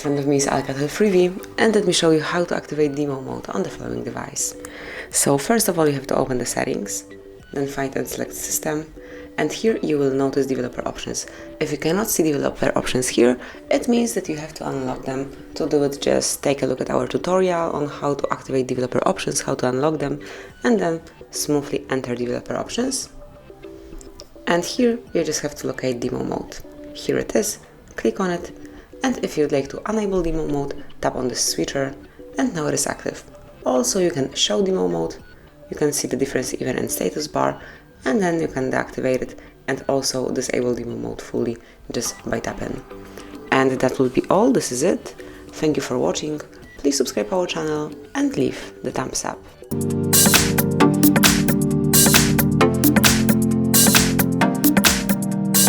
front of me is ALCATEL freebie, and let me show you how to activate demo mode on the following device. So first of all, you have to open the settings, then find and select system, and here you will notice developer options. If you cannot see developer options here, it means that you have to unlock them. To do it, just take a look at our tutorial on how to activate developer options, how to unlock them, and then smoothly enter developer options. And here you just have to locate demo mode. Here it is, click on it, and if you'd like to enable demo mode, tap on the switcher, and now it is active. Also, you can show demo mode, you can see the difference even in status bar, and then you can deactivate it and also disable demo mode fully just by tapping. And that will be all. This is it. Thank you for watching. Please subscribe our channel and leave the thumbs up.